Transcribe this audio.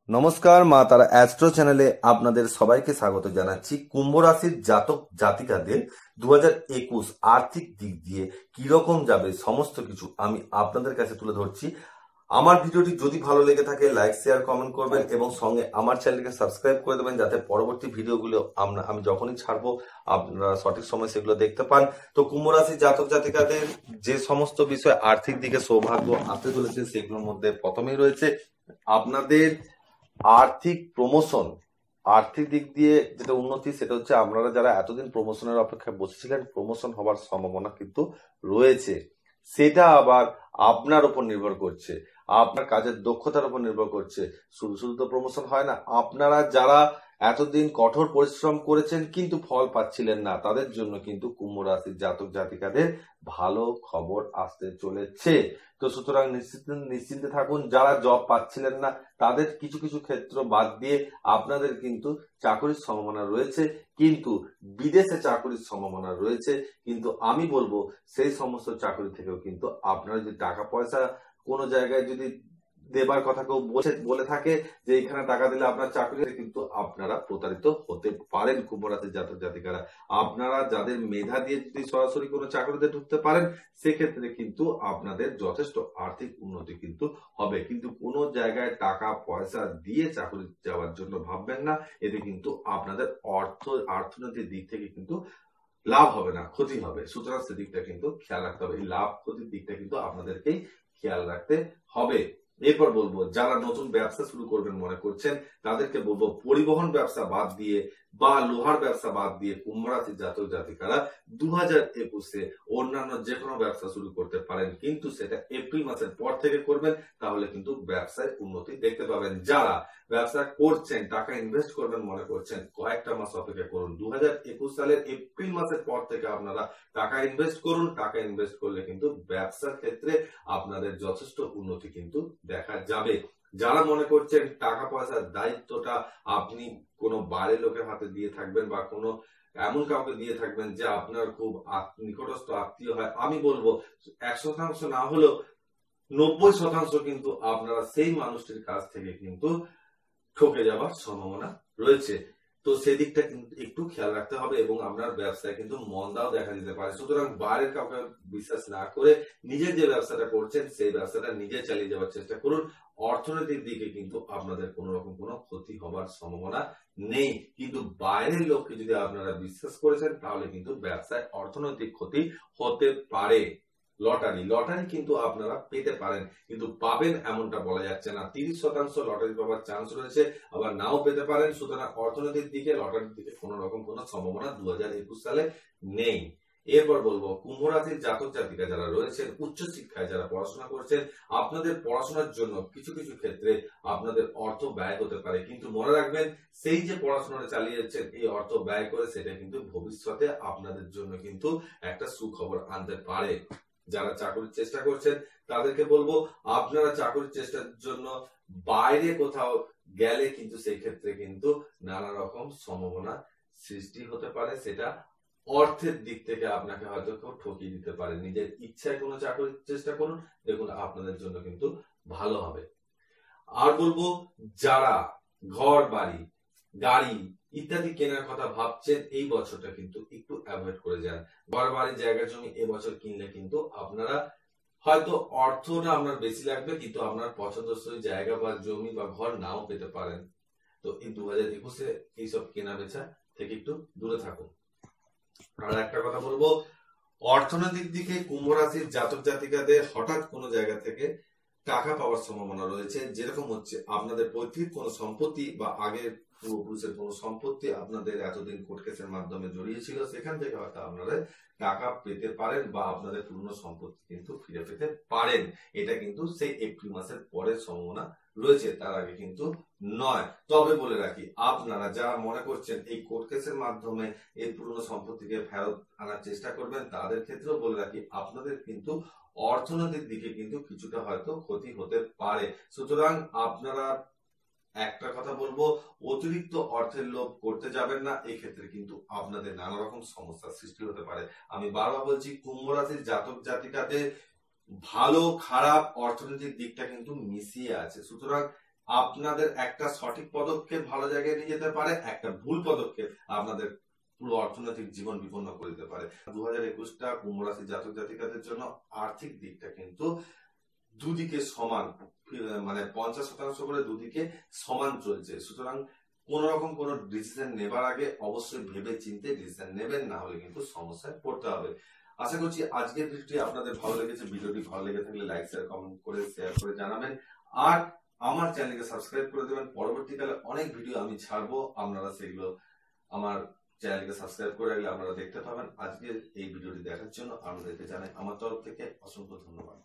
নমস্কার, মা তারা অ্যাস্ট্রো চ্যানেলে আপনাদের সবাইকে স্বাগত জানাচ্ছি। কুম্ভ রাশির জাতক জাতিকাদের 2021 আর্থিক দিক দিয়ে কিরকম যাবে সমস্ত কিছু আমি আপনাদের কাছে তুলে ধরছি। আমার ভিডিওটি যদি ভালো লেগে থাকে লাইক শেয়ার কমেন্ট করবেন এবং সঙ্গে আমার চ্যানেলকে সাবস্ক্রাইব করে দেবেন, যাতে পরবর্তী ভিডিওগুলো আমি যখনই ছাড়বো আপনারা সঠিক সময় সেগুলো দেখতে পান। তো কুম্ভ রাশির জাতক জাতিকাদের যে সমস্ত বিষয় আর্থিক দিকে সৌভাগ্য আসতে চলেছে সেগুলোর মধ্যে প্রথমেই রয়েছে আপনাদের আর্থিক প্রমোশন। আর্থিক দিক দিয়ে যেটা উন্নতি সেটা হচ্ছে আপনারা যারা এতদিন প্রমোশনের অপেক্ষায় বসেছিলেন, প্রমোশন হওয়ার সম্ভাবনা কিন্তু রয়েছে। সেটা আবার আপনার উপর নির্ভর করছে, আপনার কাজের দক্ষতার উপর নির্ভর করছে। শুধু শুধু তো প্রমোশন হয় না। আপনারা যারা এতদিন কঠোর পরিশ্রম করেছেন কিন্তু ফল পাচ্ছিলেন না, তাদের জন্য কিন্তু কুম্ভ রাশির জাতক জাতিকাদের ভালো খবর আসতে চলেছে। তো সুতরাং নিশ্চিন্তে থাকুন। যারা জব পাচ্ছিলেন না তাদের কিছু কিছু ক্ষেত্র বাদ দিয়ে আপনাদের কিন্তু চাকরির সম্ভাবনা রয়েছে, কিন্তু বিদেশে চাকরির সম্ভাবনা রয়েছে। কিন্তু আমি বলবো সেই সমস্ত চাকরি থেকেও কিন্তু আপনারা যদি টাকা পয়সা কোনো জায়গায় যদি দেবার কথা কেউ বলে থাকে যে এখানে টাকা দিলে আপনার চাকরি, কিন্তু আপনারা প্রতারিত হতে পারেন। কুম্ভ রাশির জাতক জাতিকারা, আপনারা যাদের মেধা দিয়ে যদি সরাসরি কোনো চাকরিতে ঢুকতে পারেন সেক্ষেত্রে কিন্তু আপনাদের যথেষ্ট আর্থিক উন্নতি কিন্তু হবে। কিন্তু কোনো জায়গায় টাকা পয়সা দিয়ে চাকরি যাওয়ার জন্য ভাববেন না, এতে কিন্তু আপনাদের অর্থনৈতিক দিক থেকে কিন্তু লাভ হবে না, ক্ষতি হবে। সুতরাং সেদিকটা কিন্তু খেয়াল রাখতে হবে। এই লাভ ক্ষতির দিকটা কিন্তু আপনাদেরকেই খেয়াল রাখতে হবে। এরপর বলবো যারা নতুন ব্যবসা শুরু করবেন মনে করছেন তাদেরকে বলবো পরিবহন ব্যবসা বাদ দিয়ে বা লোহার ব্যবসা বাদ দিয়ে কুম্ভ রাশির জাতক জাতিকারা 2021-এ অন্যান্য যে কোনো ব্যবসা শুরু করতে পারেন, কিন্তু সেটা এপ্রিল মাসের পর থেকে করবেন, তাহলে কিন্তু ব্যবসায় উন্নতি দেখতে পাবেন। যারা ব্যবসা করছেন, টাকা ইনভেস্ট করবেন মনে করছেন, কয়েকটা মাস অপেক্ষা করুন। 2021 সালের এপ্রিল মাসের পর থেকে আপনারা টাকা ইনভেস্ট করুন। টাকা ইনভেস্ট করলে কিন্তু ব্যবসার ক্ষেত্রে আপনাদের যথেষ্ট উন্নতি কিন্তু দেখা যাবে। যারা মনে করছেন টাকা পয়সার দায়িত্বটা আপনি কোনো বাইরের লোকের হাতে দিয়ে থাকবেন বা কোনো এমন কাউকে দিয়ে থাকবেন যে আপনার খুব নিকটস্থ আত্মীয় হয়, আমি বলবো 100% না হলেও 90% কিন্তু আপনারা সেই মানুষটির কাছ থেকে কিন্তু ঠকে যাওয়ার সম্ভাবনা রয়েছে। তো সেদিকটা কিন্তু একটু খেয়াল রাখতে হবে এবং আপনার ব্যবসায় কিন্তু মন্দাও দেখা দিতে পারে। সুতরাং বাইরের কাউকে বিশ্বাস না করে নিজের যে ব্যবসাটা করছেন সেই ব্যবসাটা নিজে চালিয়ে যাওয়ার চেষ্টা করুন। অর্থনৈতিক দিকে কিন্তু আপনাদের কোনো রকম কোনো ক্ষতি হবার সম্ভাবনা নেই, কিন্তু বাইরের লোককে যদি আপনারা বিশ্বাস করেছেন তাহলে কিন্তু ব্যবসায় অর্থনৈতিক ক্ষতি হতে পারে। লটারি কিন্তু আপনারা পেতে পারেন, কিন্তু পাবেন এমনটা বলা যাচ্ছে না। 30% লটারি পাওয়ার চান্স রয়েছে, আবার নাও পেতে পারেন। সুতরাং অর্থনৈতিক দিকে লটারির দিকে কোন রকম কোন সম্ভাবনা 2021 সালে নেই। এরপর বলবো কুম্ভ রাশির জাতক জাতিকা যারা রয়েছেন উচ্চশিক্ষায় যারা পড়াশোনা করছেন, আপনাদের পড়াশোনার জন্য কিছু কিছু ক্ষেত্রে আপনাদের অর্থ ব্যয় হতে পারে, কিন্তু মনে রাখবেন সেই যে পড়াশোনাটা চালিয়ে যাচ্ছেন এই অর্থ ব্যয় করে সেটা কিন্তু ভবিষ্যতে আপনাদের জন্য কিন্তু একটা সুখবর আনতে পারে। যারা চাকরির চেষ্টা করছেন তাদেরকে বলবো আপনারা চাকরির চেষ্টার জন্য বাইরে কোথাও গেলে কিন্তু সেই ক্ষেত্রে কিন্তু নানা রকম সম্ভাবনা সৃষ্টি হতে পারে। সেটা অর্থের দিক থেকে আপনাকে হয়তো কেউ ঠকিয়ে দিতে পারে। নিজের ইচ্ছায় কোনো চাকরির চেষ্টা করুন, দেখুন আপনাদের জন্য কিন্তু ভালো হবে। আর বলবো যারা ঘর বাড়ি গাড়ি ইত্যাদি কেনার কথা ভাবছেন এই বছরটা কিন্তু একটু অ্যাভয়েড করে যান। ঘর বাড়ি জায়গা জমি এবছর কিনলে কিন্তু আপনারা হয়তো অর্থটা আপনার বেশি লাগবে, কিন্তু আপনার পছন্দসই জায়গা বা জমি বা ঘর নাও পেতে পারেন। তো এই 2021-এ এইসব কেনা বেচা থেকে একটু দূরে থাকুন। আর একটা কথা বলবো, অর্থনৈতিক দিকে কুম্ভ রাশির জাতক জাতিকাদের হঠাৎ কোনো জায়গা থেকে টাকা পাওয়ার সম্ভাবনা রয়েছে। যেরকম হচ্ছে আপনাদের পৈতৃক কোনো সম্পত্তি বা আগের পূর্বপুরুষের কোনো সম্পত্তি আপনাদের এতদিন কোর্ট কেসের মাধ্যমে জড়িয়েছিল, সেখান থেকে হয়তো আপনারা টাকা পেতে পারেন বা আপনাদের পুরনো সম্পত্তি কিন্তু ফিরে পেতে পারেন। এটা কিন্তু সেই এপ্রিল মাসের পরের সম্ভাবনা রয়েছে, তার আগে কিন্তু নয়। তবে বলে রাখি আপনারা যারা মনে করছেন এই কোর্ট কেসের মাধ্যমে এই পুরনো সম্পত্তিকে ফেরত আনার চেষ্টা করবেন তাদের ক্ষেত্রেও বলে রাখি আপনাদের কিন্তু অর্থনৈতিক দিকে কিন্তু কিছুটা হয়তো ক্ষতি হতে পারে। সুতরাং আপনারা একটা কথা বলবো, অতিরিক্ত অর্থের লোভ করতে যাবেন না, এই ক্ষেত্রে কিন্তু আপনাদের নানা রকম সমস্যার সৃষ্টি হতে পারে। আমি বারবার বলছি কুম্ভ রাশির জাতক জাতিকাদের ভালো খারাপ অর্থনৈতিক দিকটা কিন্তু মিশিয়ে আছে। সুতরাং আপনাদের একটা সঠিক পদক্ষেপ ভালো জায়গায় নিয়ে যেতে পারে, একটা ভুল পদক্ষেপ আপনাদের পুরো অর্থনৈতিক জীবন বিপন্ন করে দিতে পারে। 2021টা কুম্ভ রাশির জাতক জাতিকাদের জন্য আর্থিক দিকটা কিন্তু দুদিকে সমান, মানে 50% করে দুদিকে সমান চলছে। সুতরাং কোন রকম কোন ডিসিশন নেবার আগে অবশ্যই ভেবে চিন্তে ডিসিশন নেবেন, না হলে কিন্তু সমস্যায় পড়তে হবে। আশা করছি আজকের ভিডিওটি আপনাদের ভালো লেগেছে। ভিডিওটি ভালো লেগে থাকলে লাইক শেয়ার কমেন্ট করে শেয়ার করে জানাবেন, আর আমার চ্যানেলকে সাবস্ক্রাইব করে দেবেন। পরবর্তীকালে অনেক ভিডিও আমি ছাড়বো, আপনারা সেগুলো আমার চ্যানেলকে সাবস্ক্রাইব করে রাখলে আপনারা দেখতে পাবেন। আজকের এই ভিডিওটি দেখার জন্য আপনাদেরকে জানাই আমার তরফ থেকে অসংখ্য ধন্যবাদ।